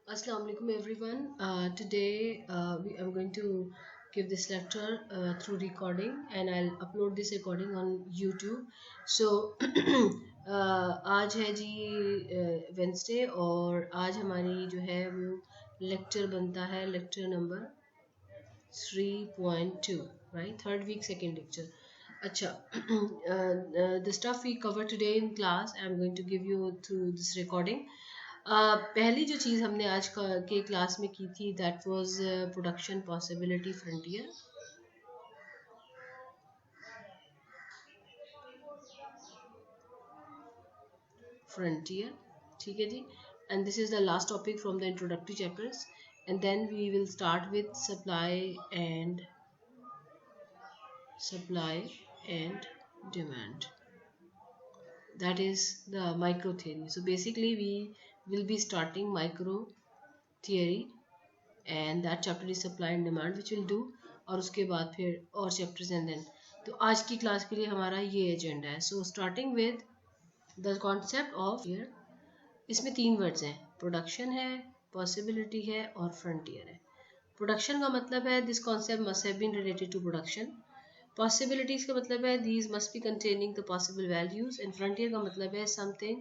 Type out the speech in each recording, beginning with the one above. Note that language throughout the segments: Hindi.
Assalamu alaikum everyone. Today I'm going to give this lecture through recording and I'll upload this recording on YouTube. So आज है जी वेंसडे और आज हमारी जो है वो लेक्चर बनता है lecture number 3.2 right third week second lecture. अच्छा the stuff we cover today in class I'm going to give you through this recording. पहली जो चीज़ हमने आज के क्लास में की थी that was production possibility frontier. ठीक है जी. And this is the last topic from the introductory chapters and then we will start with supply and demand. That is the micro theory. So basically we will be starting micro theory and that chapter is supply and demand which we'll do और उसके बाद फिर और chapters and then. तो आज की क्लास के लिए हमारा ये एजेंडा है. So starting with the concept of here. इसमें तीन वर्ड्स हैं, प्रोडक्शन है, पॉसिबिलिटी है और फ्रंटियर है. प्रोडक्शन का मतलब है this concept must have been related to production. Possibilities का मतलब है these must be containing the possible values and frontier का मतलब है something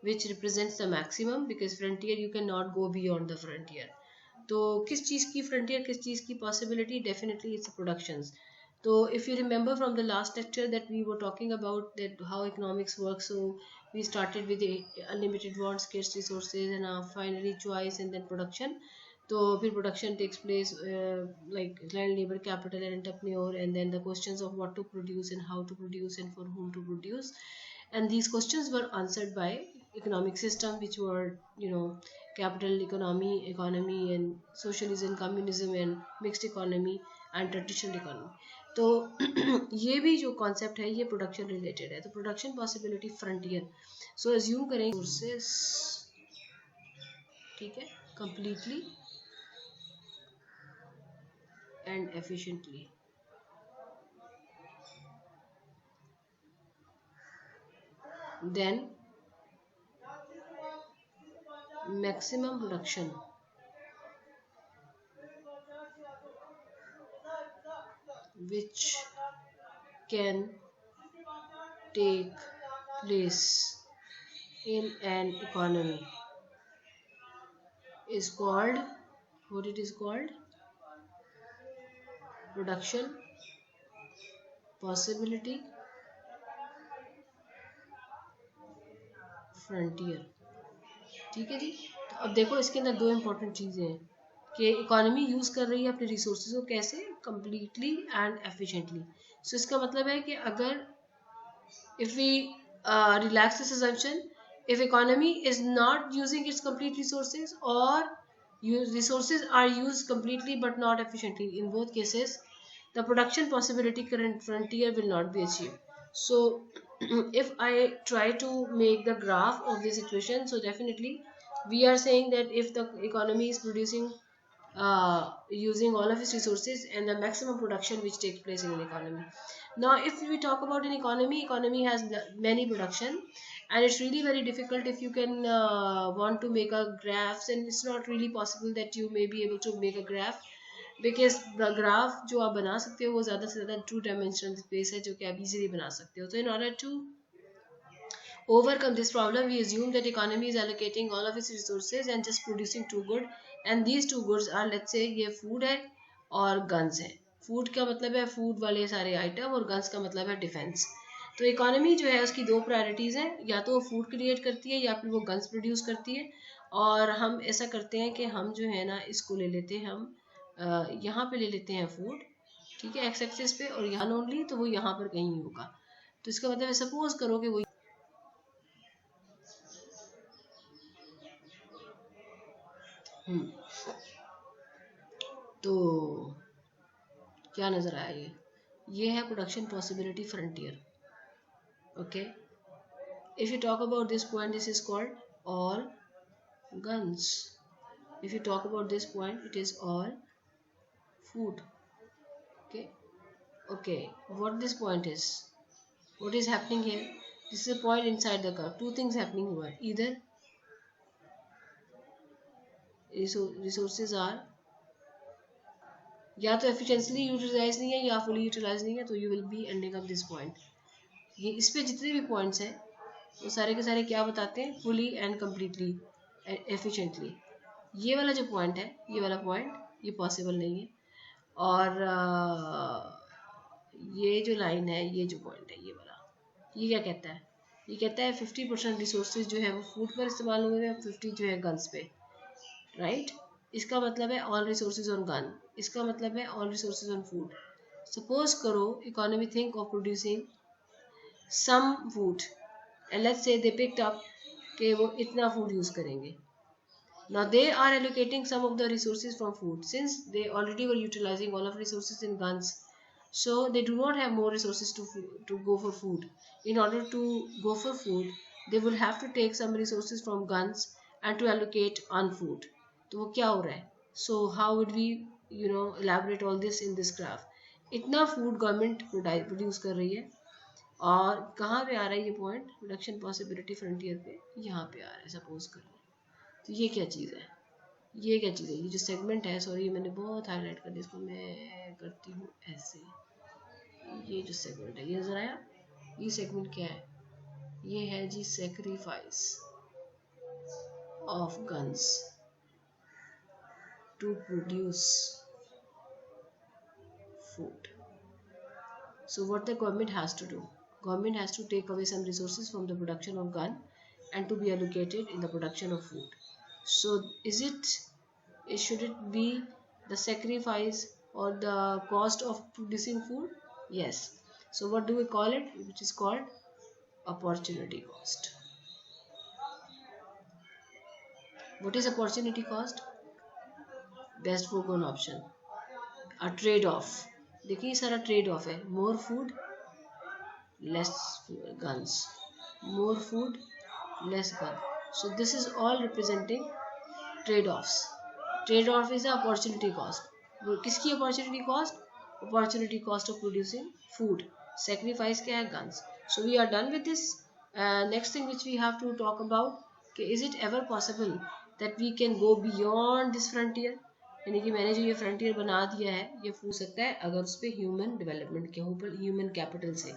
which represents the maximum because frontier you can not go beyond the frontier. तो किस चीज़ की फ्रंटियर, किस चीज़ की पॉसिबिलिटी? Definitely it's productions. तो if you remember from the last lecture that we were talking about that how economics work, so we started with unlimited wants, scarce resources and finally choice and then production. तो फिर production takes place like land, labor, capital and entrepreneur, and then the questions of what to produce and how to produce and for whom to produce, and these questions were answered by economic system which were capital economy and socialism, communism and mixed economy and traditional economy. तो ये भी जो कॉन्सेप्ट है ये प्रोडक्शन रिलेटेड है. तो production possibility frontier. So assume करें सोर्सेस, ठीक है, completely and efficiently. Then maximum production which can take place in an economy is called, what it is called? Production possibility frontier. ठीक है जी. तो अब देखो इसके अंदर दो इम्पोर्टेंट चीज़ें हैं कि इकोनॉमी यूज़ कर रही है अपने रिसोर्सेज को कैसे, कम्प्लीटली एंड एफिशिएंटली. सो इसका मतलब है कि अगर if we relax this assumption, if economy is not using its complete resources or resources are used completely but not efficiently, in both cases the production possibility current frontier will not be achieved. So if I try to make the graph of this equation, so definitely we are saying that if the economy is producing using all of its resources and the maximum production which takes place in an economy. Now if we talk about an economy has many production and it's really very difficult if you can want to make a graphs, and it's not really possible that you may be able to make a graph because the graph जो आप बना सकते हो वो ज़्यादा से ज़्यादा 2-dimensional space है जो कि आप easily बना सकते हो. So in order to overcome this problem, we assume that economy is allocating all of its resources and just producing two goods, and these two goods are, let's say ये food है और guns है. फूड का मतलब है फूड वाले सारे आइटम और गन्स का मतलब है डिफेंस. तो इकोनॉमी जो है उसकी दो प्रायोरिटीज़ हैं, या तो वो फूड क्रिएट करती है या फिर वो गन्स प्रोड्यूस करती है. और हम ऐसा करते हैं कि हम जो है ना इसको ले लेते हैं, हम यहाँ पे ले लेते हैं फूड, ठीक है, एक्स एक्सिस पे, और यहाँ ओनली तो वो यहाँ पर कहीं होगा. तो इसका मतलब है सपोज करो कि वो तो क्या नज़र आया, ये है production possibility frontier. Okay, if you talk about this point this is called all guns. If you talk about this point it is all food. Okay, what this point is, what is happening here, this is a point inside the curve. Two things happening here, either resources are या तो एफिशिएंटली यूटिलाइज नहीं है या फुली यूटिलाइज नहीं है, तो you will be ending up this point. ये इस पे जितने भी पॉइंट्स हैं वो सारे के सारे क्या बताते हैं, फुली एंड कम्प्लीटली एफिशिएंटली। ये वाला जो पॉइंट है, ये वाला पॉइंट ये पॉसिबल नहीं है। और ये जो लाइन है, ये जो पॉइंट है ये वाला, ये क्या कहता है, ये कहता है 50% रिसोर्सेज जो है वो फूड पर इस्तेमाल हुए हैं, 50 जो है गन्स पे, राइट। इसका मतलब है ऑल रिसोर्सेज ऑन गन, इसका मतलब है all resources on food. Suppose करो economy think of producing some food and let's say they picked up कि वो इतना फूड यूज करेंगे। Now they are allocating some of the resources from food since they already were utilizing all of resources in guns. So they do not have more resources to go for food. In order to go for food, they will have to take some resources from guns and to allocate on food. तो वो क्या हो रहा है? So how would we elaborate all this in this graph? इतना food government produce कर रही है और कहाँ पे आ रहा है ये point? Production possibility frontier पे यहाँ पे आ रहा है suppose करो। तो ये क्या चीज़ है, ये क्या चीज़ है, ये जो सेगमेंट है, सॉरी मैंने बहुत हाईलाइट कर दिया इसको, मैं करती हूँ ऐसे। ये जो सेगमेंट है ये नजर आया, ये सेगमेंट क्या है, ये है जी sacrifice of guns to produce food. So what the government has to do? Government has to take away some resources from the production of gun and to be allocated in the production of food. So should it be the sacrifice or the cost of producing food? Yes. So what do we call it? Which is called opportunity cost. What is opportunity cost? Best foregone option. A trade-off. देखिए सारा ट्रेड ऑफ है, more food less guns, more food less gun. So this is all representing trade-offs. Trade-off is the opportunity cost. वो किसकी opportunity cost? Opportunity cost of producing food. Sacrifice क्या है? Guns. So we are done with this. Next thing which we have to talk about, is it ever possible that we can go beyond this frontier? यानी कि मैंने जो ये फ्रंटियर बना दिया है ये हो सकता है अगर उस पर ह्यूमन डेवलपमेंट के ऊपर, ह्यूमन कैपिटल से।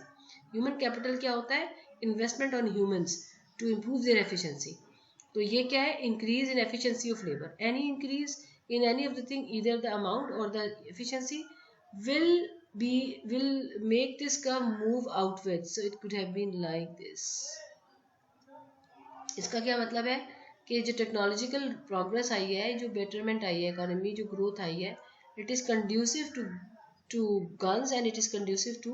ह्यूमन कैपिटल क्या होता है? Investment on humans to improve their efficiency. तो ये क्या है? Increase in efficiency of labour. Any increase in any of the thing, either the amount or the efficiency will make this curve move outwards. So it could have been like this. इसका क्या मतलब है कि जो टेक्नोलॉजिकल प्रोग्रेस आई है, जो बेटरमेंट आई है, इकोनॉमी जो ग्रोथ आई है, it is conducive to guns and it is conducive to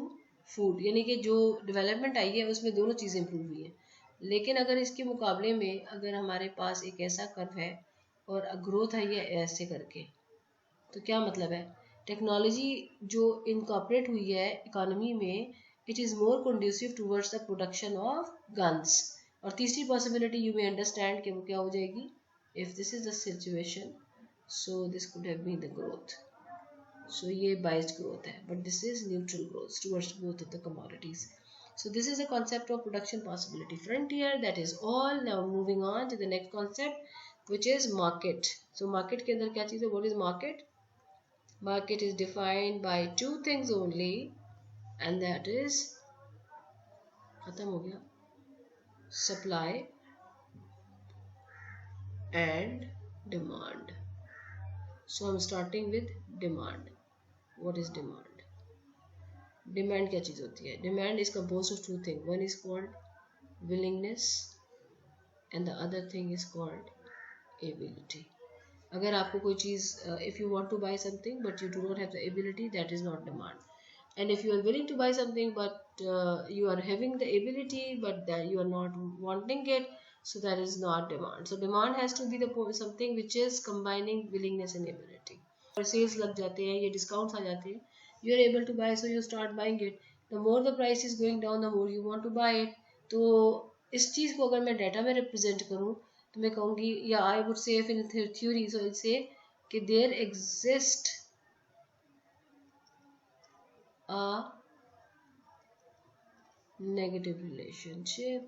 food. यानी कि जो डेवलपमेंट आई है उसमें दोनों चीज़ें इंप्रूव हुई हैं। लेकिन अगर इसके मुकाबले में अगर हमारे पास एक ऐसा कर्व है और ग्रोथ आई है ऐसे करके, तो क्या मतलब है? टेक्नोलॉजी जो इनकॉर्पोरेट हुई है इकोनॉमी में, it is more conducive towards the production of guns. और तीसरी पॉसिबिलिटी यू मे अंडरस्टैंड कि वो क्या हो जाएगी, if this is the situation, so this could have been the growth. So ये बाइस्ड ग्रोथ है, but this is neutral growth towards both of the commodities. So this is a concept of production possibility frontier. That is all. Now moving on to the next concept, which is market. So market के अंदर क्या चीज़ है? What is market? Market is defined by two things only, and that is खत्म हो गया, supply and demand. So I'm starting with demand. What is demand? Demand क्या चीज़ होती है? Demand is composed of two things. One is called willingness and the other thing is called ability. अगर आपको कोई चीज़, if you want to buy something but you do not have the ability, that is not demand. And if you are willing to buy something but you are having the ability but that you are not wanting it, so that is not demand. So demand has to be the something which is combining willingness and ability. और सेल्स लग जाते हैं, ये डिस्काउंट्स आ जाते हैं, you are able to buy, so you start buying it. The more the price is going down, the more you want to buy it. तो इस चीज़ को अगर मैं डाटा में रिप्रेजेंट करूँ तो मैं कहूँगी, या I would say in theory, so it say कि there exist a negative relationship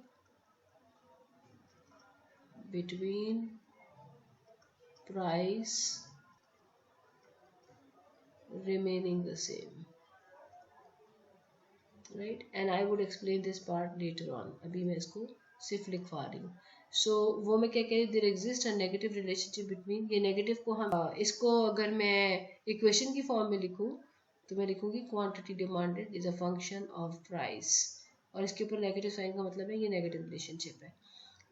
between price remaining the same, right? And I would explain this part later on. अभी मैं इसको सिर्फ लिखवा रही हूँ. So वो मैं क्या कह रही हूँ, there exists a negative relationship between, ये negative को हम इसको अगर मैं इक्वेशन की फॉर्म में लिखूँ तो मैं लिखूँगी quantity demanded is a function of price, और इसके ऊपर नेगेटिव साइन का मतलब है ये नेगेटिव रिलेशनशिप है.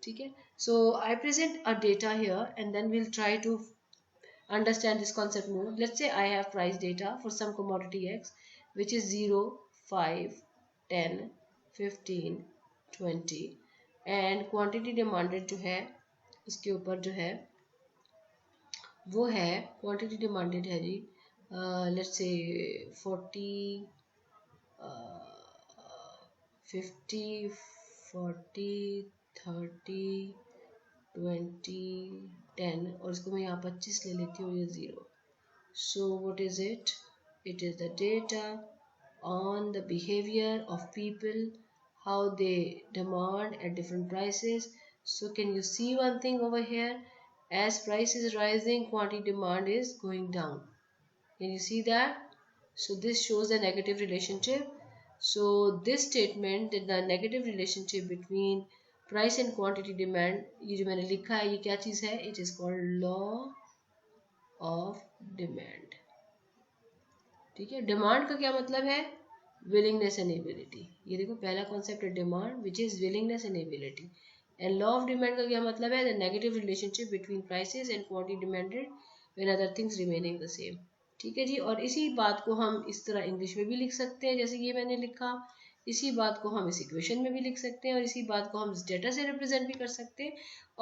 ठीक है. So I present a data here and then we'll try to understand this concept more. Let's say I have price data for some commodity X which is 0, 5, 10, 15, 20 and quantity demanded जो है इसके ऊपर जो है वो है quantity demanded है जी let's say 40, 50, 40, 30, 20, 10 और इसको मैं यहाँ 25 ले लेती हूँ, ये 0. So what is it? It is the data on the behavior of people, how they demand at different prices. So can you see one thing over here? As price is rising, quantity demand is going down. Can you see that? So this shows a negative relationship. So this statement that the negative relationship between price and quantity demand, ये जो मैंने लिखा है ये क्या चीज़ है? It is called law of demand. ठीक है. डिमांड का क्या मतलब है? Willingness and ability. ये देखो पहला कॉन्सेप्ट है demand which is willingness and ability. And law of demand का क्या मतलब है? The negative relationship between prices and quantity demanded when other things remaining the same. ठीक है जी. और इसी बात को हम इस तरह इंग्लिश में भी लिख सकते हैं जैसे ये मैंने लिखा. इसी बात को हम इस इक्वेशन में भी लिख सकते हैं और इसी बात को हम इस डेटा से रिप्रेजेंट भी कर सकते हैं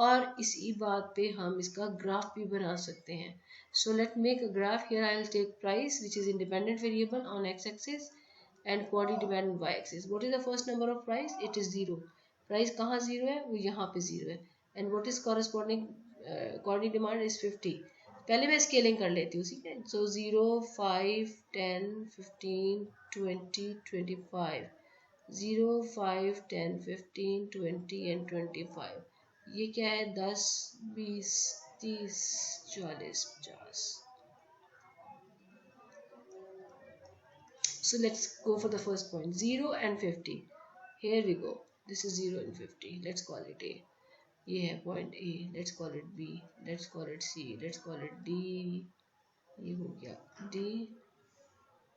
और इसी बात पे हम इसका ग्राफ भी बना सकते हैं. So let's make a graph. Here I will take price which is independent variable on x-axis and quantity demand on y-axis. What is the first number of price? It is 0. Price कहाँ 0 है? वो यहाँ पे 0 है. And what is corresponding quantity demand is 50. पहले मैं स्केलिंग कर लेती हूँ. ठीक है. So 0, 5, 10, 15, 20, 25. 0, 5, 10, 15, 20 and 25. ये क्या है? 10, 20, 30, 40, 50. So let's go for the first point. 0 and 50. Here we go. This is 0 and 50. Let's call it A. ये है point A. Let's call it B. Let's call it C. Let's call it D. ये हो गया D.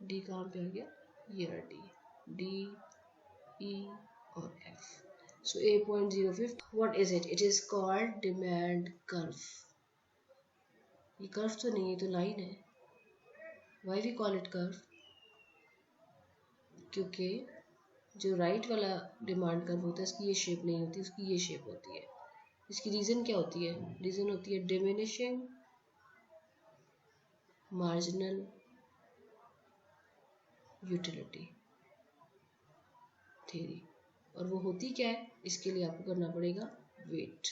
D कहाँ पे आ गया? ये रहा D. D, E और F. So 8.05. What is it? It is called demand curve. ये curve तो नहीं है, तो line है. Why we call it curve? क्योंकि जो राइट वाला डिमांड कर्व होता है इसकी ये शेप नहीं होती, इसकी ये शेप होती है. इसकी रीज़न क्या होती है? रीज़न होती है डिमिनिशिंग मार्जिनल यूटिलिटी थ्योरी. और वो होती क्या है? इसके लिए आपको करना पड़ेगा वेट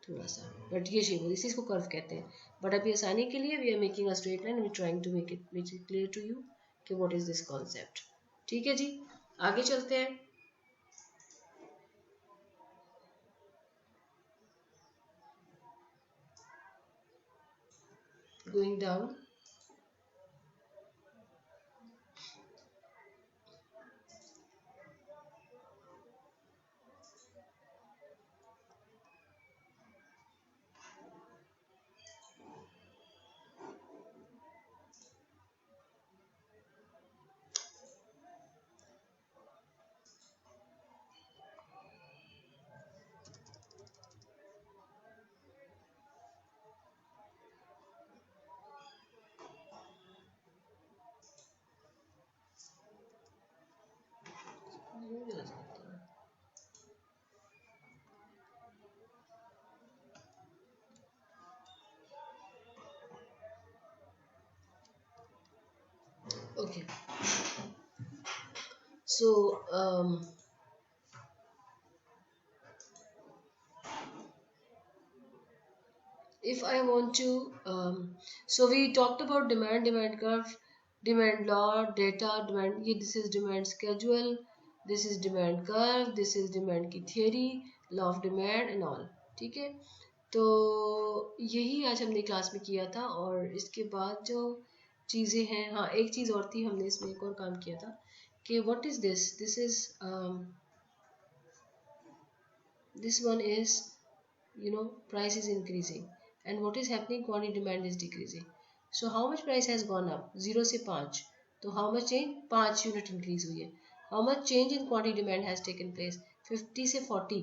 थोड़ा सा, बट ये शेप होती है, इसको कर्व कहते हैं. बट अभी आसानी के लिए we are making a straight line, we trying to make it clear to you कि व्हाट इज दिस कॉन्सेप्ट. ठीक है जी. आगे चलते हैं. Going down. Okay. So if I want to so we talked about demand curve, demand law, data, demand, this is demand schedule, this is demand curve, this is demand की theory, law of demand and all. ठीक है. तो यही आज हमने क्लास में किया था। और इसके बाद जो चीज़ें हैं, हाँ एक चीज़ और थी, हमने इसमें एक और काम किया था कि what is this, this one is, price is increasing and what is happening, quantity demand is decreasing. So how much price has gone up? 0 से 5, तो how much change? 5 unit increase हुई है. How much change in quantity demand has taken place? 50 से 40.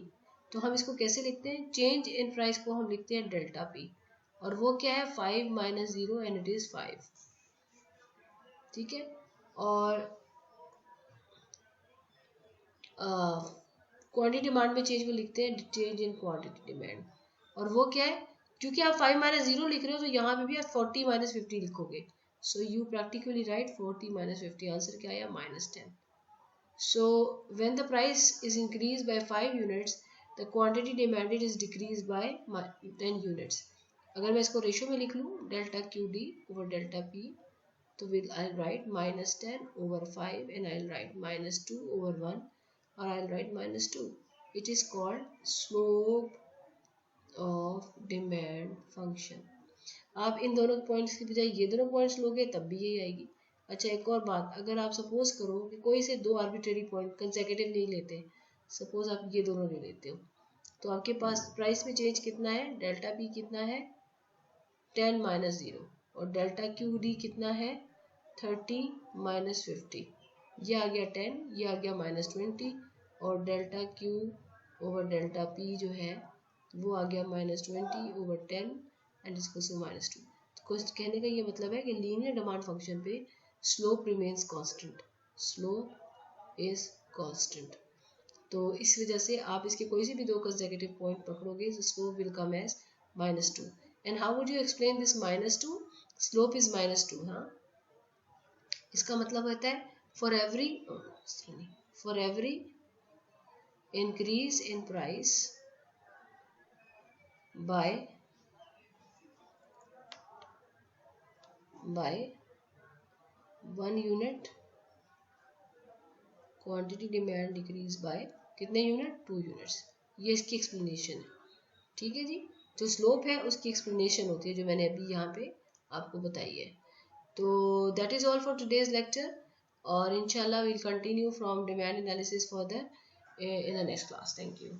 तो हम इसको कैसे लिखते हैं? चेंज इन प्राइस को हम लिखते हैं डेल्टा पी, और वो क्या है? 5 माइनस 0 एंड इट इज 5. ठीक है. और क्वांटिटी डिमांड में चेंज को लिखते हैं चेंज इन क्वांटिटी डिमांड, और वो क्या है? क्योंकि आप 5 माइनस 0 लिख रहे हो तो यहाँ पे भी आप 40 माइनस 50 लिखोगे. So you practically right 40 minus 50. Answer क्या आया? -10. So when the price is increase by 5 units, the quantity demanded is decrease by 10 units. अगर मैं इसको रेशियो में लिख लूँ, delta Q D over delta P, तो will I right -10 over 5 and I'll write -2 over 1, or I'll write -2. It is called slope of demand function. आप इन दोनों पॉइंट्स की बजाय ये दोनों पॉइंट्स लोगे तब भी यही आएगी. अच्छा, एक और बात, अगर आप सपोज करो कि कोई से दो आर्बिट्रेरी पॉइंट कंसेक्यूटिव नहीं लेते, सपोज आप ये दोनों ले लेते हो, तो आपके पास प्राइस में चेंज कितना है? डेल्टा पी कितना है? 10 माइनस 0. और डेल्टा क्यू डी कितना है? 30 माइनस 50. ये आ गया 10, ये आ गया -20, और delta Q over delta P जो है वो आ गया -20 ओवर 10 एंड इसको से -2. तो कहने का ये मतलब है कि लीनियर डिमांड फंक्शन पे slope remains constant. Slope is constant. तो इस वजह से आप इसके कोई से भी दो कंसेक्यूटिव पॉइंट पकड़ोगे तो slope will come as -2. And how would you explain this -2? Slope is -2. हाँ, इसका मतलब होता है for every increase in price by 1 unit, quantity demand decrease by कितने यूनिट? 2 यूनिट्स. ये इसकी एक्सप्लेनेशन है. ठीक है जी. जो स्लोप है उसकी एक्सप्लेनेशन होती है जो मैंने अभी यहाँ पे आपको बताई है. तो that is all for today's lecture, और इंशाल्लाह we'll continue from demand analysis further in the next class. Thank you.